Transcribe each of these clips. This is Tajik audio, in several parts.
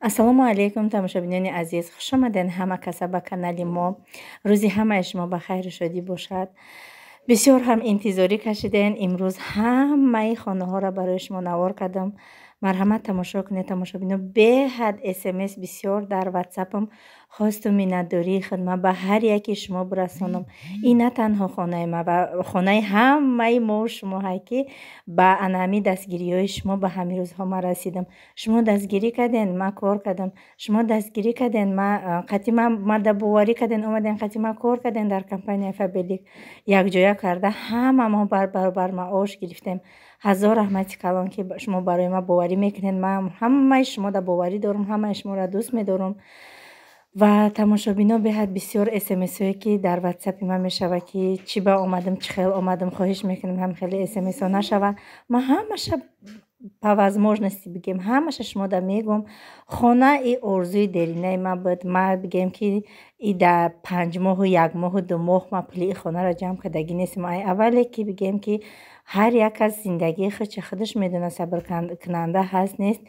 ассалому алайкум тамошобинони азиз, хуш омаден ҳама каса ба канали мо. рӯзи ҳамаи шумо ба хайру шодӣ бошад. бисёр ҳам интизорӣ кашидем. имрӯз ҳамаи хонаҳоро барои шумо навор кардам. марҳамат тамошо кунед тамошобино. беҳад смс бисёр дар ватсапам хосту миннатдории хидмат ба ҳар яки шумо бирасонам. ин на танҳо хонаи ма ва хонаи ҳамаи мо шумо ҳайки ба анами дастгириҳои шумо ба ҳамин рӯзҳо ма расидам. шумо дастгирӣ карден, ма кор кардам. шумо дастгирӣ карден, ма дабоварӣ карден, омаден қати ма кор карден дар компанияи Фабелик. якҷоя карда ҳама мо бар баробар маош гирифтем. ҳазор раҳмати калон ки шумо барои ма боварӣ мекунед. ман ҳамаи шуморо боварӣ дорам, ҳамаи шуморо дӯст медорам. ва тамошобино беҳад бисёр смсҳое ки дар ватсапи ман мешава ки чӣ ба омадам, чӣ хел омадам, хоҳиш мекунам ҳам хеле смсҳо нашава. ман ҳамаша по возможности бигем ҳамаша шумода мегӯм. хона и орзуи деринаи ман буд. ман бигем ки и дар 5 моҳу 1 моҳу 2 моҳ ман пули и хонаро ҷамъ кардагӣ нестам. ай аввале ки бигем ки ҳар як кас зиндагии худши худаш медона, сабркунанда ҳаст нест.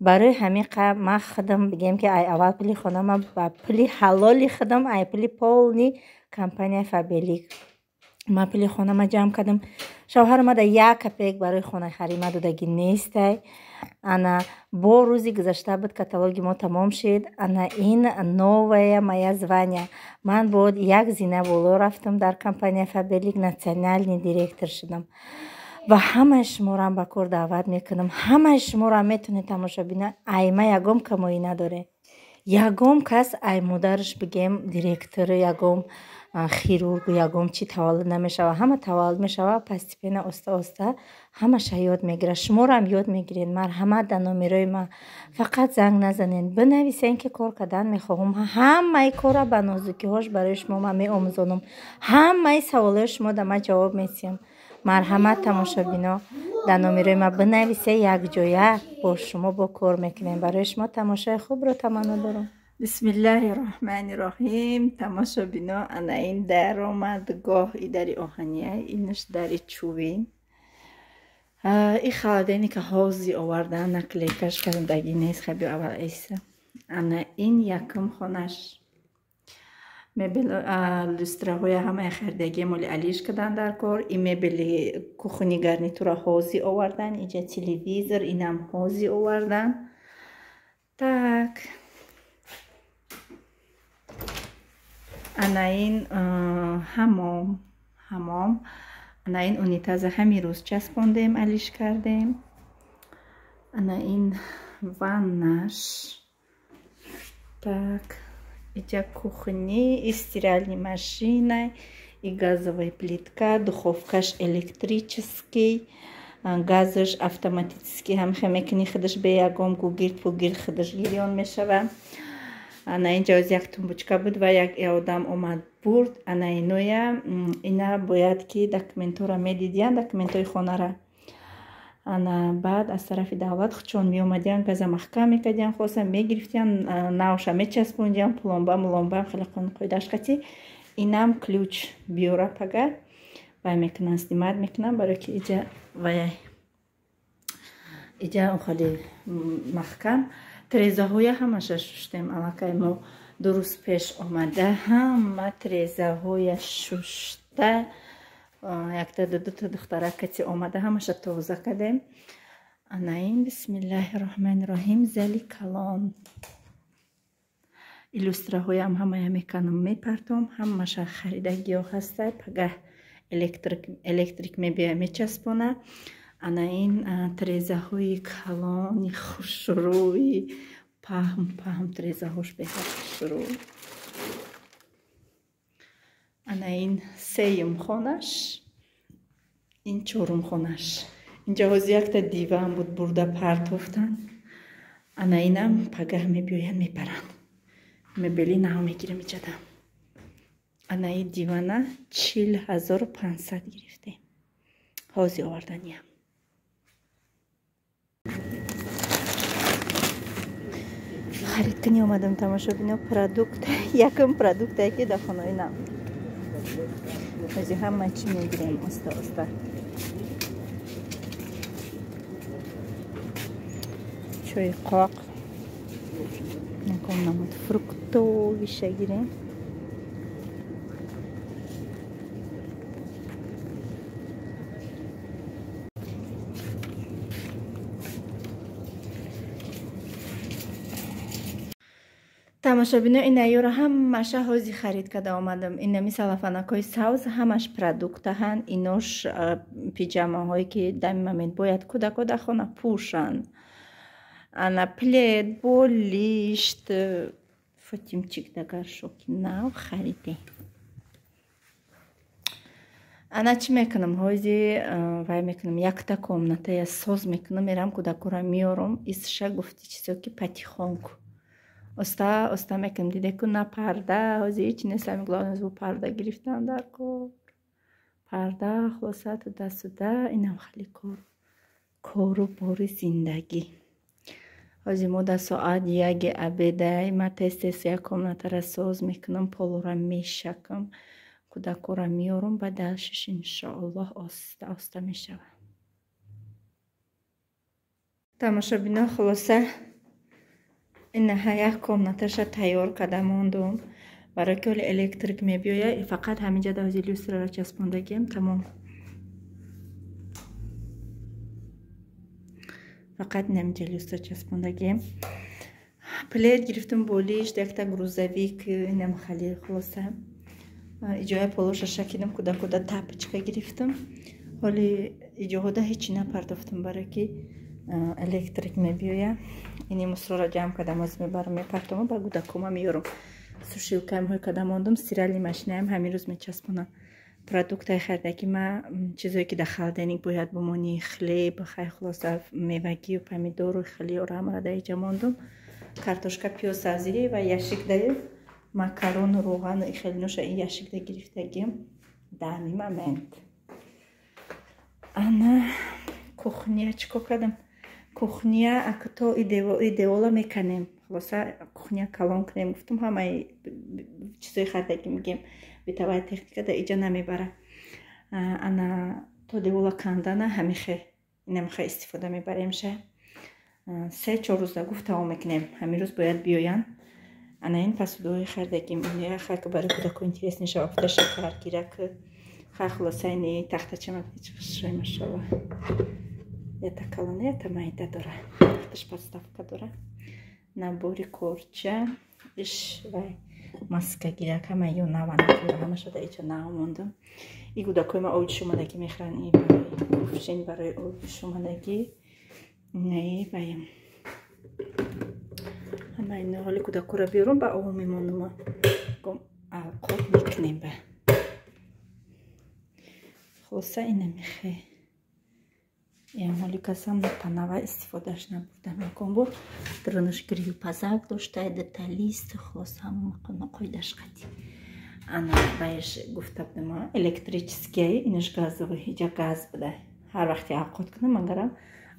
барои ҳамин ман худам бигем ки ай аввал пули хона ман ба пули ҳалоли худам, ай пули полни компанияи Фабелик ман пули хона ма ҷамъ кардам. шавҳарам дар 1 копеек барои хонаи харид ма додагӣ нестай. ана бо рӯзи гузашта буд каталоги мо тамом шид. ана ин новая моя звания. ман бо 1 зина боло рафтам дар компанияи Фабелик, национальный директор шудам. ва ҳамаи шуморо ба кор даъват мекунам. ҳамаи шуморо метавонед тамошобина. ай ма ягом камоӣ надоре. ягом кас ай модараш бигем директор, ягом хирург, ягом чи таваллуд намешава. ҳама таваллуд мешава постепенно, оста оста ҳамаша ёд мегирад. шуморо ҳам ёд мегиред. марҳамат дар номерои ман фақат занг назанед, бинависен ки кор кардан мехоҳам. ҳамаи корро ба нозукиҳош барои шумо ман меомӯзонам. ҳамаи саволҳои шумо дар ман ҷавоб медиҳам. марҳамат тамошобино, дар номерои ман бинависе, якҷоя бо шумо бо кор мекунем. барои шумо тамошои хубро таманно дорам. бисмиллаҳи роҳмани роҳим. тамошобино, ана ин даромадгоҳ, и дари оҳания, инаш дари чӯбӣ. И холодильник ҳози овардан наклейкаш кардагӣ нест. хаби аввал эса. ана ин якум хонаш. мебел люстраҳои ҳамаи хардагӣ моли алиш кадан дар кор. ин мебели кухни гарнитура ҳози овардан. инҷа телевизор, инам ҳози овардан. так ана ин ҳамом. ана ин унитаза ҳамин рӯз часпондем, алиш кардем. ана ин ваннаш. так инҷа кухни, и стиральная машина, и газовая плитка, духовкаш электрический, газаш автоматический ҳамихе мекунӣ худаш бе ягон гугирд пугирд худаш гирён мешава. ана инҷа оз як тумбочка буд ва як одам омад бурд. ана иноя, ина бояд ки документҳоро медидиян, документҳои хонара. ана баъд аз тарафи давлат чун меомадиян, газа маҳкам мекардиян, хостан мегирифтиян, навша мечаспондиян, пломба муломба хеле қоидааш қати. инам ключ биёра пага вай мекунан, снимат мекунан, барои ки иҷа вай иҷа хеле маҳкам. трезаҳоя ҳамаша шуштем. аллакай мо 2 рӯз пеш омада ҳама трезаҳоя шушта. якта дута духтаракати омада ҳамаша тоза кардем. ана ин бисмиллаҳи роҳмани роҳим, зали калон. илюстраҳоям ҳамая меканам, мепартом. ҳамаша харидагиё ҳастай. пагah электрик мебия мечаспона. ана ин трезаҳои калони хушрӯи паҳм трезаҳош беҳад хушрӯй. ана ин сеюм хонаш, ин чорум хонаш. инҷа ҳози якта диван буд, бурда партофтан. ана инам пагah мебиёянд мепаранд. мебели нав мегирам иҷада. ана ин дивана 40500 гирифтем. ҳози оварданиям. харид кунӣ омадам тамошобино. продукт якум продуктае ки дар хонаи нам. ҳози ҳама чӣ мегирем оста оста. чӯи қоқ, Након намуд фруктовый шагирем. тамошобино инайёро ҳамаша ҳози харид карда омадам. Инами салафанакҳои савз ҳамаш продуктаҳанд. Инош пиҷамаҳое ки дами момент бояд кӯдако дар хона пӯшанд. Ана плед, болишт, фотимчик дагар шоки нав харидем. Ана чӣ мекунам? Ҳози вай мекунам, якта комнатая соз мекунам, мерам кӯдакоро миёрам. Исша гуфти чизо ки патихонку. Оста мекунам, диdeku на парда, ҳози ҳеч нестами главное зу парда гирифтан дар кор. Парда, хулоса туда-сюда, инам хали кору бори зиндагӣ. ҳози мо дар соат 1 абедай, ма тез як комнатара соз мекунам, полора мешакам, кӯдакоро миёрам, ба дашиш иншоаллоҳ оста мешава. тамошобино хулоса инаҳа як комнаташа тайёр карда мондум. Барои ки оли электрик мебиёя, фақат ҳаминҷа да ҳози люстраро часпондагием, тамом. фақат наминҷа люстра часпондагием. Плед гирифтум, болиш, якта грузовик, инам хали хулоса иҷоя полоша шакидам, кӯдакода тапочка гирифтам. ҳоли иҷоҳода ҳечи напардохтам, барои ки электрик мебиёя. Ини мусорро ҷамъ кардам, ҳозир мебарам, мепартома, ба кӯдакома миёрам. Сушилкаимҳои карда мондум, стиральни машинаям ҳамин рӯз мечаспонам. Продуктаи хардаки ма, чизое ки дар холодильник бояд бумони, хлеб, хай хулоса мевагию, помидору, хелиёро ҳамаро дар иҷа мондум. Картошка, пиёз, сабзӣ ва яшикда макарону роғану ихелиноша ин яшикда гирифтагием дами момент. Ана кухня чико кардам? Кухня акто идеола меканем. Хулоса кухня калон кунем. Гуфтам ҳамаи чизои хардаки мегем битаваи техника да иҷа намебара. Ана то девола кандана ҳамихе инамихе истифода мебарем ша. 3-4 рӯз гуфт тамом мекунем. Ҳамин рӯз бояд биёян. Ана ин посудои хардаки мегем хак барои кӯдако интерес неша офта шакар гирак. Хай хулоса ини тахтача мапичшой машалла. Это колония, это майда дора. Тахташ подставка дора. Набори корча, иш вай маска гирак, ҳама ё навана гирак, ҳама шуда иҷа навмондам. И кӯдакои ма оби шумадагӣ мехӯранд, ин барои кувшин, барои оби шумадагӣ. Не ваям. Ҳама ин ҳоли кӯдакоро биёрам, ба ов мемонам. Гом алқоб мекунем ба. Хулоса ина мехе. Ям ҳоли касам панава истифодаш набурдам. Якон бор дрынаш грил пазак дошта, деталист, хулоса ҳама қойдаш қади. Ана баеш гуфта будам, электрический, инаш газовый, иҷа газ буда. Ҳар вақти алқот кунам, агарам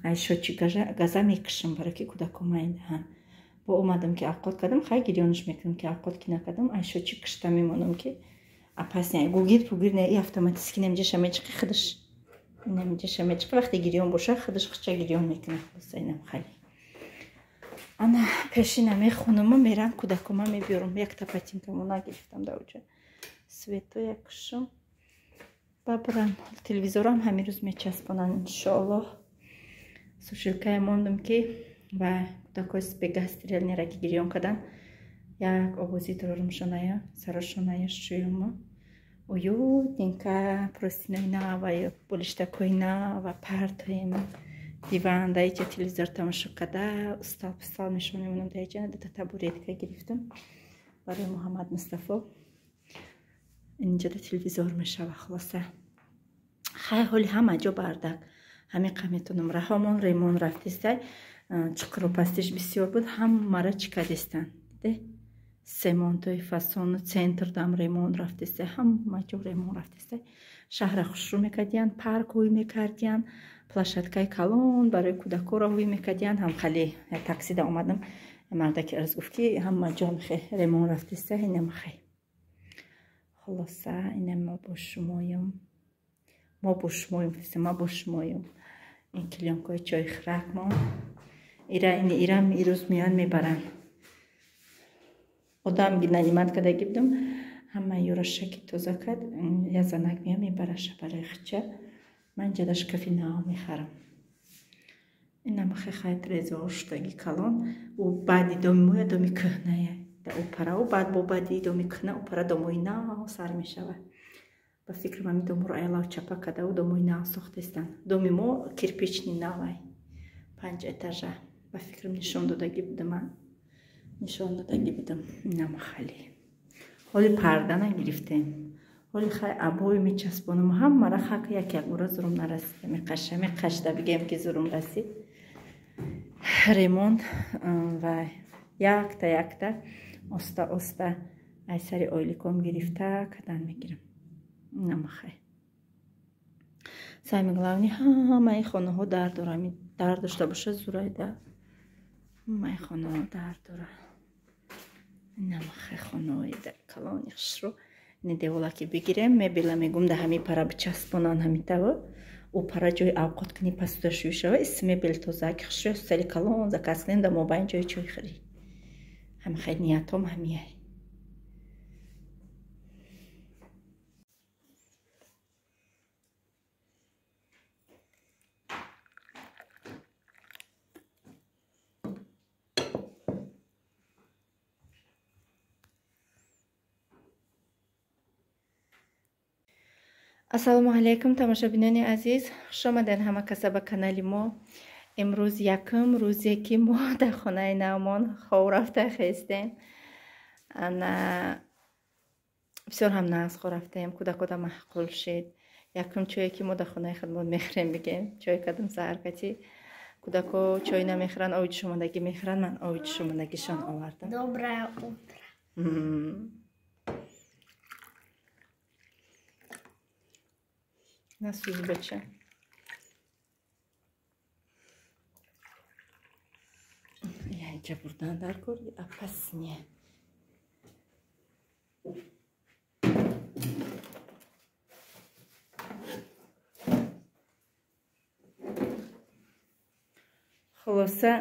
ай шочи газа мекашам, барои ки кӯдако майдаҳанд. Бо омадам ки алқот кардам, хай гирёнаш мекунам ки алқот ки накардам, ай шочи кашта мемонам ки апасне гугир не и автоматически намиҷаша мечиқи хидаш. Намиҷаша мечиқи вақти гирён боша, хидаш хича гирён мекунам. Хулоса инам хали. Ана пешина мехонам, мерам кӯдакома мебиёрам. Якта патинкамо нагирифтам дар оҷа. Свето якшум. Бабурам телевизорам ҳамин рӯз мечаспонам иншоаллоҳ. Сушилкаи мондум ки ва кӯдакои спегастрелнера ки гирён кардан. Як овози дорумшоная, сарошоная шуюма. Уютненько, простинои нав ва болиштакои нав ва партои диван, дар иҷа телевизор тамошо карда, устал нишон мемонам дар иҷа, дута табуретка гирифтам барои Муҳаммад Мустафо. Инҷа да телевизор мешава хулоса. Хай ҳоли ҳама ҷо бардак. Ҳамин qametонам раҳомон ремон рафтистай. Чуқру пастиш бисёр буд, ҳамара чикадистан. Семонтои фасону центр дам ремон рафтистай, ҳама ҷо ремон рафтистай. Шаҳра хушрӯ мекардиян, парк ҳӯй мекардиян, плашадкаи калон барои кӯдакоро ҳӯй мекардиян. Ҳам хали таксида омадам, мардаки арз гуфт ки ҳама ҷо мехе ремон рафтистай, инамахе. Хулоса ина ма бо шумоям. Ма бо шумоям. Ин клёнкаи чойхӯракмон. Ирам ирӯз миён мебаранд. одам налимат кадаги будам ҳама юра шаки тоза кад я занак меям мебараша барои хича ман ҷада шкафи нао мехарам инам хехайт резо штаги калон у баъди доми моя доми кӯҳная да опара у баъд бо баъди доми кӯҳна опара домои нао сар мешавад ба фикри ман доморо айлав чапа када у домои нао сохтестанд доми мо кирпични навай 5 этажа ба фикрам нишон додагӣ будам инам хали ҳоли парда нагирифтем ҳоли хай абои мечаспонам ҳамара хак як бора зурум нарасида меқашда бигем ки зурум расид ремонт ва якта оста ай сари ойликом гирифта кадан мегирам инам хай сами главни ҳамаи хонаҳо дар дорам дар дошта боша зурайда ҳамаи хонаҳо дар дора инам хай хонаҳои дар калони хишро ини деволаки бигирем мебела мегум да ҳами пара бичаспонан ҳами таво у пара ҷои авқот кини пасуда шӯй шава ист мебел тозак хишро сали калон закаслем да мобайн ҷои чойхӯрӣ ҳами хай ниятом ҳамияй ассалому алайкум тамошобинони азиз хушомадед ҳама каса ба канали мо имрӯз якум рӯзе ки мо дар хонаи навмон хов рафта хестем ана бисёр ҳам назғо рафтем кӯдакода маҳқул шид якум чое ки мо дар хонаи хидмат мехӯрем бигем чой кадам саҳаркати кӯдако чой намехӯранд ови ҷушомадагӣ мехӯранд ман ови ҷушомадагишон овардам Доброе утро. насӯз бача яйҷа бурдан дар кори апасне хулоса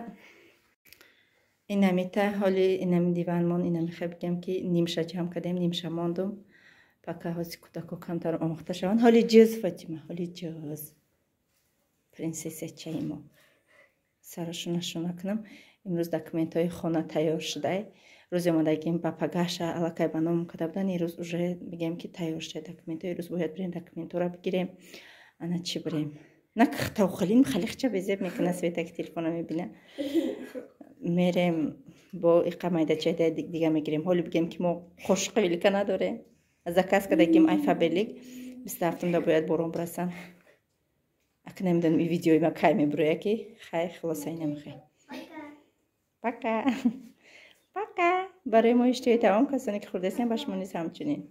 инамита ҳоли инами диванмон инамиха бигам ки нимша ҷамъ кардем нимша мондум пока ҳози кӯдако камтар омӯхта шаванд ҳоли ҷӯз фотима ҳоли ҷӯз принсессачаи мо сарашуна шуна кунам имрӯз документҳои хона тайёр шудай рӯзи омадагим ба пагаша аллакай ба ном када будан ирӯз уже бигем ки тайёр шудай документҳо ирӯз бояд бирем документҳоро бигирем ана чӣ бирем нак тавхалим халихча безеб мекуна света ки телефона мебина мерем бо иқа майдачаи дига мегирем ҳоли бигем ки мо қошиқи велика надорем заказ кадагим айфабелик 27 бояд борон бирасан ак намедонам и видеои ма кай мебуроя ки хай хулоса инамихай пока барои мо иштиёи таом касоне ки хурдастем ба шумо низ ҳамчунин